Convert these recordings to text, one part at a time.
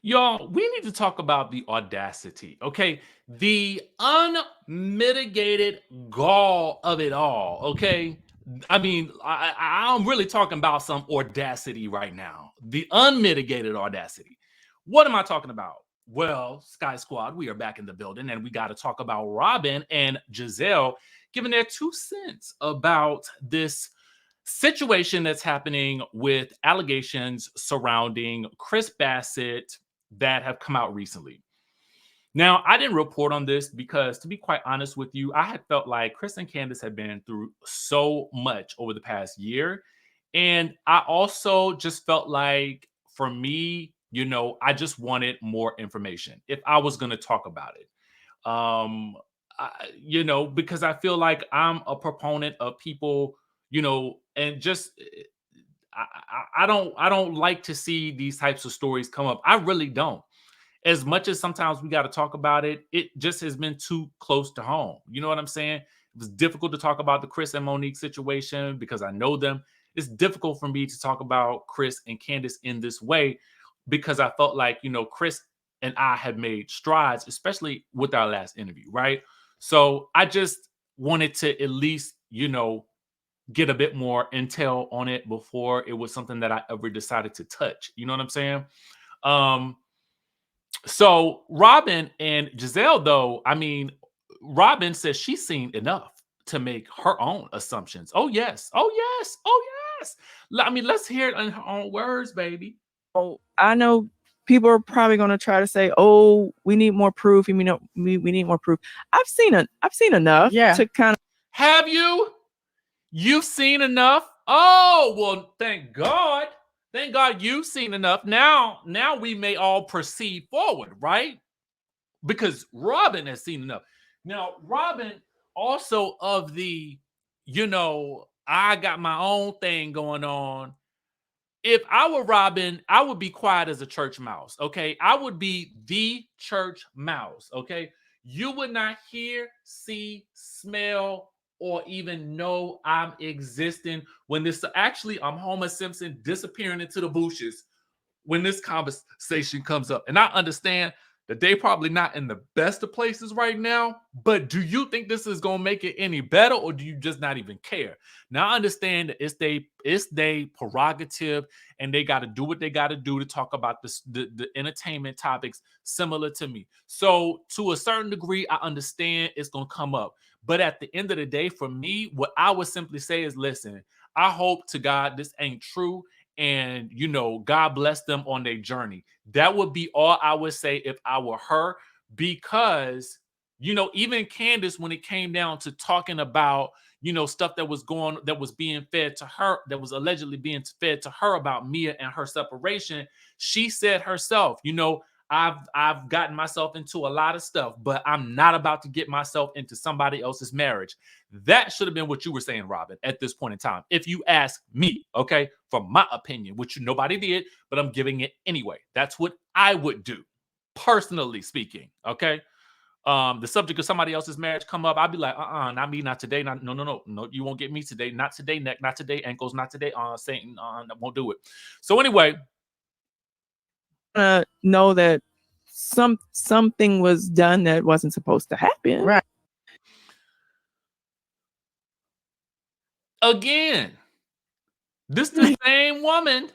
Y'all, we need to talk about the audacity, okay? The unmitigated gall of it all, okay? I mean, I'm really talking about some audacity right now. The unmitigated audacity. What am I talking about? Well, Sky Squad, we are back in the building, and we got to talk about Robyn and GIZELLE giving their 2 cents about this situation that's happening with allegations surrounding Chris Bassett that have come out recently. Now, I didn't report on this because, to be quite honest with you, I had felt like Chris and Candiace had been through so much over the past year. And I also just felt like, for me, I just wanted more information if I was going to talk about it. Because I feel like I'm a proponent of people, and just I don't like to see these types of stories come up. I really don't. As much as sometimes we got to talk about it, it just has been too close to home. You know what I'm saying? It was difficult to talk about the Chris and Monique situation because I know them. It's difficult for me to talk about Chris and Candiace in this way because I felt like, Chris and I had made strides, especially with our last interview, right? So I just wanted to at least, get a bit more intel on it before it was something that I ever decided to touch. You know what I'm saying? Um, so Robyn and GIZELLE, though, I mean, Robyn says she's seen enough to make her own assumptions. Oh yes, oh yes, oh yes. I mean, let's hear it in her own words, baby. Oh, I know people are probably going to try to say, "Oh, we need more proof." You know, we need more proof. I've seen enough to kind of. Have you? You've seen enough? Oh, well, thank God. Thank God you've seen enough. Now we may all proceed forward, right? Because Robyn has seen enough. Now, Robyn also of the, I got my own thing going on. If I were Robyn, I would be quiet as a church mouse, okay? I would be the church mouse, okay? You would not hear, see, smell, or even know I'm existing when this actually I'm Homer Simpson disappearing into the bushes when this conversation comes up. And I understand that they probably not in the best of places right now, but do you think this is gonna make it any better, or do you just not even care? Now I understand that it's their prerogative, and they got to do what they got to do to talk about the entertainment topics similar to me. So to a certain degree, I understand it's gonna come up. But at the end of the day, for me, what I would simply say is, listen, I hope to God this ain't true, and God bless them on their journey. That would be all I would say if I were her, because even Candiace, when it came down to talking about stuff that was being fed to her, that was allegedly being fed to her about Mia and her separation, she said herself, I've gotten myself into a lot of stuff, but I'm not about to get myself into somebody else's marriage. That should have been what you were saying, Robyn, at this point in time. If you ask me, okay, from my opinion, which nobody did, but I'm giving it anyway. That's what I would do, personally speaking. Okay. The subject of somebody else's marriage come up, I'd be like, not me, not today, not no, you won't get me today, not today, neck, not today, ankles, not today, Satan, won't do it. So anyway, know that something was done that wasn't supposed to happen. Right. Again, this the same woman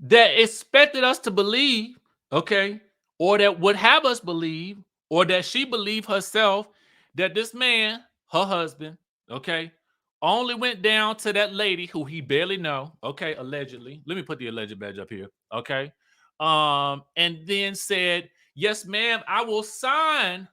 that expected us to believe, okay, or that would have us believe, or that she believed herself, that this man, her husband, okay, only went down to that lady who he barely know, okay, allegedly. Let me put the alleged badge up here, okay, and then said, "Yes, ma'am, I will sign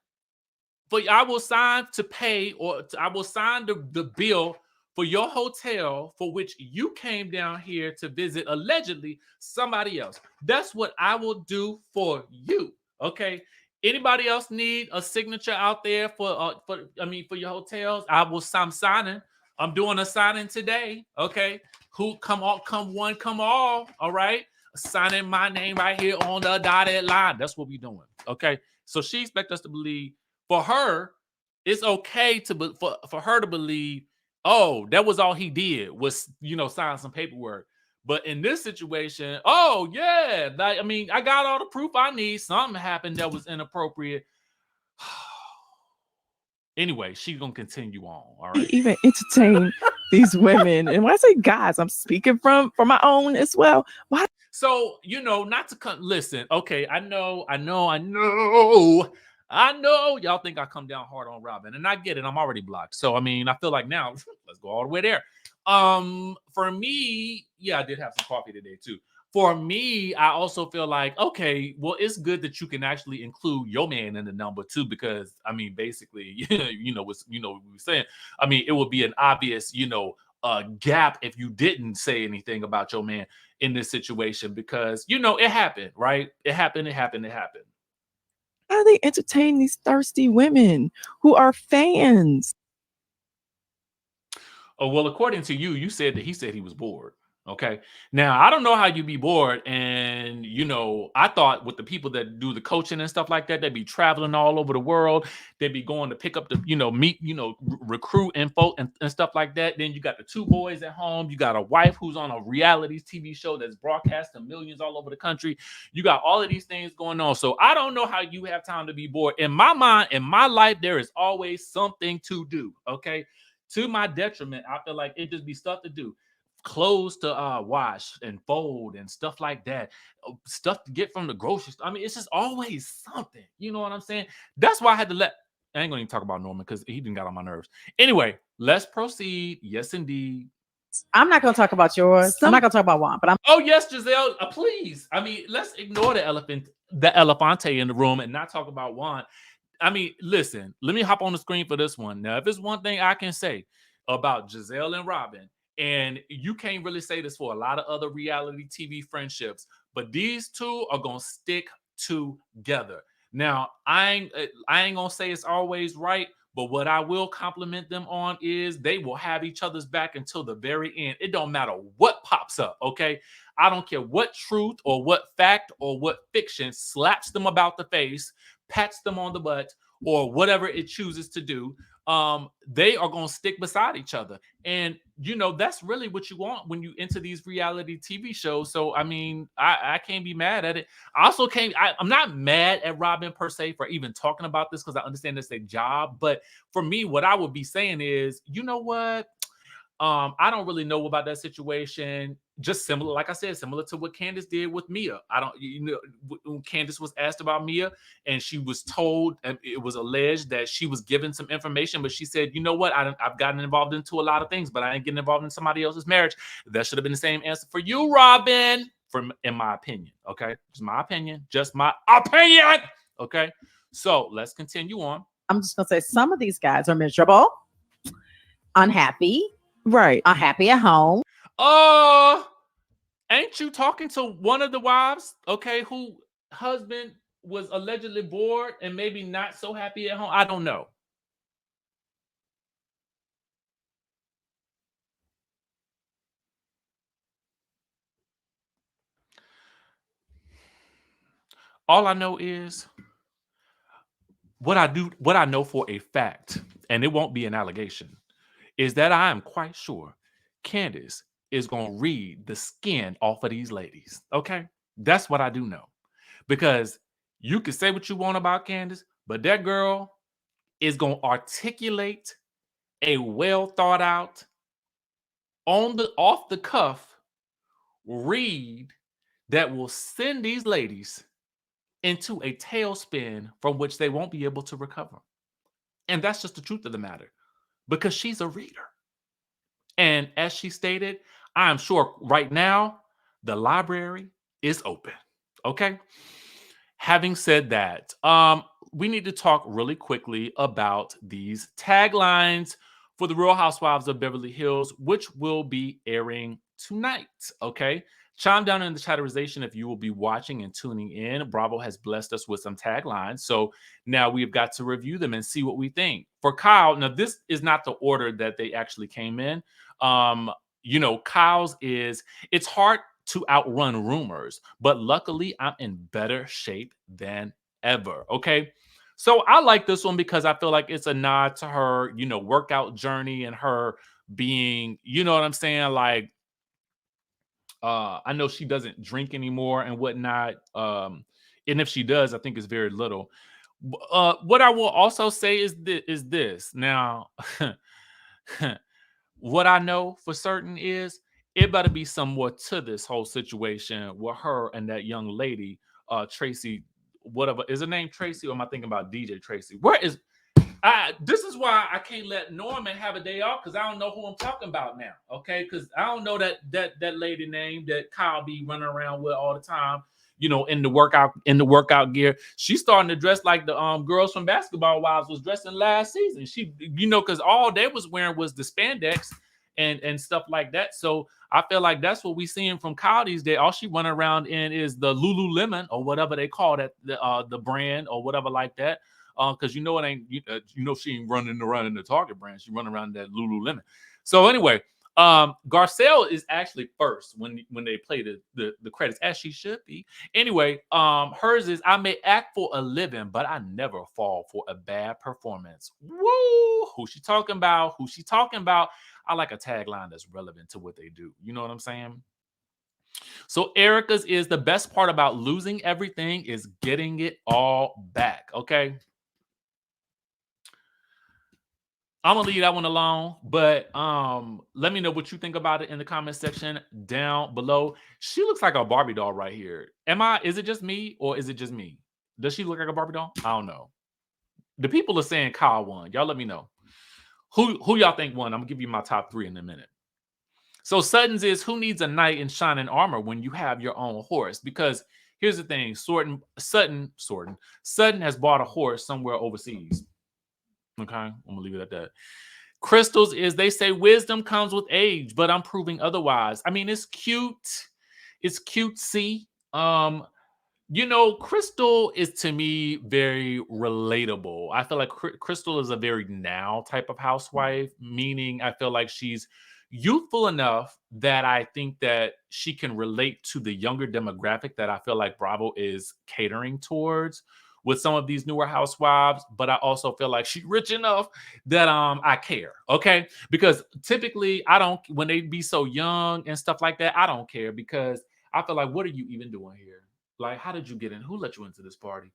to pay, or I will sign the bill for your hotel for which you came down here to visit allegedly somebody else. That's what I will do for you." Okay. Anybody else need a signature out there for your hotels? I'm signing. I'm doing a signing today. Okay. Who come on, come one, come all. All right. Signing my name right here on the dotted line. That's what we're doing. Okay. So she expects us to believe. For her, it's okay for her to believe, oh, that was all he did was, sign some paperwork. But in this situation, oh yeah, like, I mean, I got all the proof I need. Something happened that was inappropriate. Anyway, she's gonna continue on. All right. Even entertain these women, and when I say guys, I'm speaking from my own as well. Why? So, not to listen. Okay, I know. Y'all think I come down hard on Robyn, and I get it. I'm already blocked. So, I mean, I feel like now let's go all the way there. For me, yeah, I did have some coffee today too. For me, I also feel like, okay, well, it's good that you can actually include your man in the number too, because I mean, basically, what we were saying. I mean, it would be an obvious, gap if you didn't say anything about your man in this situation, because it happened, right? It happened. How do they entertain these thirsty women who are fans? Oh, well, according to you, you said that he said he was bored. Okay. Now, I don't know how you be bored. And, I thought with the people that do the coaching and stuff like that, they'd be traveling all over the world. They'd be going to pick up the, meet, recruit info and stuff like that. Then you got the two boys at home. You got a wife who's on a reality TV show that's broadcast to millions all over the country. You got all of these things going on. So I don't know how you have time to be bored. In my mind, in my life, there is always something to do. Okay. To my detriment, I feel like it just be stuff to do. Clothes to wash and fold and stuff like that, stuff to get from the grocery store. I mean, it's just always something. You know what I'm saying? That's why I had to I ain't gonna even talk about Norman because he didn't got on my nerves. Anyway, let's proceed. Yes, indeed. I'm not gonna talk about yours. I'm not gonna talk about Juan, but Oh yes, Giselle, please. I mean, let's ignore the elefante in the room and not talk about Juan. I mean, listen, let me hop on the screen for this one. Now, if there's one thing I can say about Giselle and Robyn, and you can't really say this for a lot of other reality TV friendships, but these two are gonna stick together. Now, I ain't gonna say it's always right, but what I will compliment them on is they will have each other's back until the very end. It don't matter what pops up, okay? I don't care what truth or what fact or what fiction slaps them about the face, pats them on the butt, or whatever it chooses to do. They are going to stick beside each other. And, that's really what you want when you enter these reality TV shows. So, I mean, I can't be mad at it. I also I'm not mad at Robyn per se for even talking about this because I understand it's a job. But for me, what I would be saying is, you know what? I don't really know about that situation. Just similar, like I said, similar to what Candiace did with Mia. When Candiace was asked about Mia and she was told, and it was alleged that she was given some information, but she said, you know what? I've gotten involved into a lot of things, but I ain't getting involved in somebody else's marriage. That should have been the same answer for you, Robyn, in my opinion. Okay. Just my opinion. Okay. So let's continue on. I'm just gonna say some of these guys are miserable, unhappy, right? Unhappy at home. Ain't you talking to one of the wives, okay, who husband was allegedly bored and maybe not so happy at home? I don't know. All I know is what I know for a fact, and it won't be an allegation, is that I am quite sure Candiace is going to read the skin off of these ladies. Okay? That's what I do know. Because you can say what you want about Candiace, but that girl is going to articulate a well thought out, off the cuff read that will send these ladies into a tailspin from which they won't be able to recover. And that's just the truth of the matter, because she's a reader. And as she stated, I am sure right now the library is open. Okay. Having said that, we need to talk really quickly about these taglines for the Real Housewives of Beverly Hills, which will be airing tonight. Okay. Chime down in the chatterization if you will be watching and tuning in. Bravo has blessed us with some taglines. So now we've got to review them and see what we think. For Kyle, now this is not the order that they actually came in. Kyle's it's hard to outrun rumors, but luckily I'm in better shape than ever. Okay. So I like this one because I feel like it's a nod to her, workout journey and her being, you know what I'm saying? Like, I know she doesn't drink anymore and whatnot. And if she does, I think it's very little. What I will also say is this. Now, what I know for certain is it better be some more to this whole situation with her and that young lady, Tracy, whatever. Is her name Tracy, or am I thinking about DJ Tracy? This is why I can't let Norman have a day off, because I don't know who I'm talking about now. Okay, because I don't know that lady name that Kyle be running around with all the time. You know, in the workout gear. She's starting to dress like the girls from Basketball Wives was dressing last season. She, because all they was wearing was the spandex and stuff like that. So I feel like that's what we seeing from Kyle these days. All she running around in is the Lululemon or whatever they call that, the brand or whatever like that. Because it ain't, she ain't running around in the Target brand. She running around that Lululemon. So anyway, Garcelle is actually first when they play the credits, as she should be. Anyway, hers is, I may act for a living, but I never fall for a bad performance. Woo! Who she talking about? Who she talking about? I like a tagline that's relevant to what they do. You know what I'm saying? So Erica's is, the best part about losing everything is getting it all back. Okay. I'm gonna leave that one alone, but let me know what you think about it in the comment section down below. She looks like a Barbie doll right here. Is it just me, or is it just me? Does she look like a Barbie doll? I don't know. The people are saying Kyle won. Y'all let me know. Who y'all think won? I'm gonna give you my top 3 in a minute. So Sutton's is, who needs a knight in shining armor when you have your own horse? Because here's the thing, Sutton has bought a horse somewhere overseas. Okay, I'm gonna leave it at that. Crystals is, they say wisdom comes with age, but I'm proving otherwise. I mean, it's cute. It's cutesy. Crystal is, to me, very relatable. I feel like Crystal is a very now type of housewife, meaning I feel like she's youthful enough that I think that she can relate to the younger demographic that I feel like Bravo is catering towards with some of these newer housewives. But I also feel like she's rich enough that I care, okay? Because typically when they be so young and stuff like that, I don't care, because I feel like, what are you even doing here? Like, how did you get in? Who let you into this party?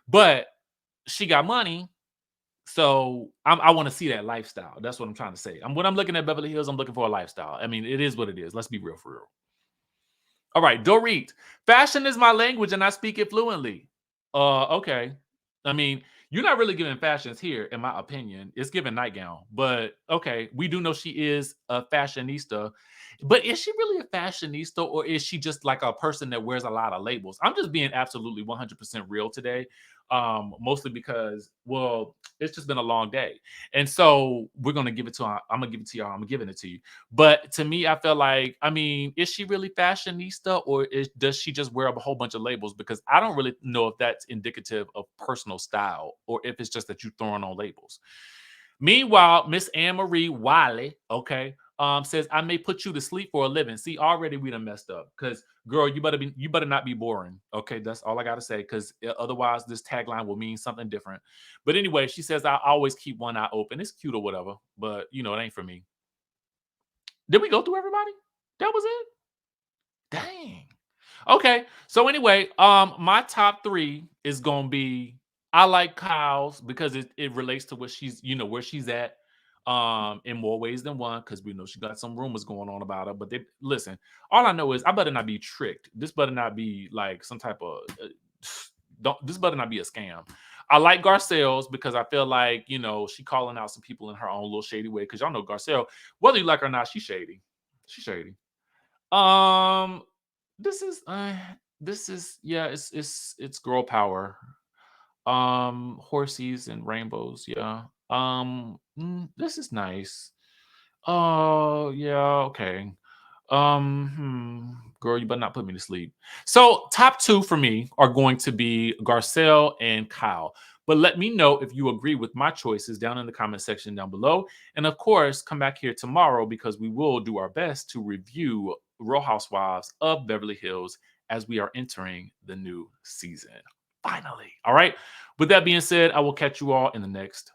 But she got money, so I want to see that lifestyle. That's what I'm trying to say. When I'm looking at Beverly Hills, I'm looking for a lifestyle. I mean, it is what it is. Let's be real for real. All right, Dorit. Fashion is my language, and I speak it fluently. Okay. I mean, you're not really giving fashions here, in my opinion. It's giving nightgown. But okay, we do know she is a fashionista. But is she really a fashionista, or is she just like a person that wears a lot of labels? I'm just being absolutely 100% real today. Mostly because, well, it's just been a long day. And so we're going to give it to her. I'm going to give it to y'all. I'm giving it to you. But to me, I feel like, I mean, is she really fashionista, or does she just wear a whole bunch of labels? Because I don't really know if that's indicative of personal style, or if it's just that you're throwing on labels. Meanwhile, Miss Anne-Marie Wiley, okay, says, I may put you to sleep for a living. See, already we done messed up, because girl, you better not be boring. Okay, that's all I gotta say, because otherwise this tagline will mean something different. But anyway, she says, I always keep one eye open. It's cute or whatever, but it ain't for me. Did we go through everybody? That was it? Dang. Okay. So anyway, my top 3 is gonna be, I like Kyle's because it relates to what she's, where she's at, in more ways than one, because we know she got some rumors going on about her. But listen, all I know is I better not be tricked. This better not be like some type of this better not be a scam. I like Garcelle's because I feel like, she calling out some people in her own little shady way. Because y'all know Garcelle, whether you like her or not, she's shady. She's shady. This is yeah, it's girl power. Horsies and rainbows, yeah. This is nice. Oh, yeah, okay. Girl, you better not put me to sleep. So top 2 for me are going to be Garcelle and Kyle. But let me know if you agree with my choices down in the comment section down below. And of course, come back here tomorrow, because we will do our best to review Real Housewives of Beverly Hills as we are entering the new season. Finally. All right. With that being said, I will catch you all in the next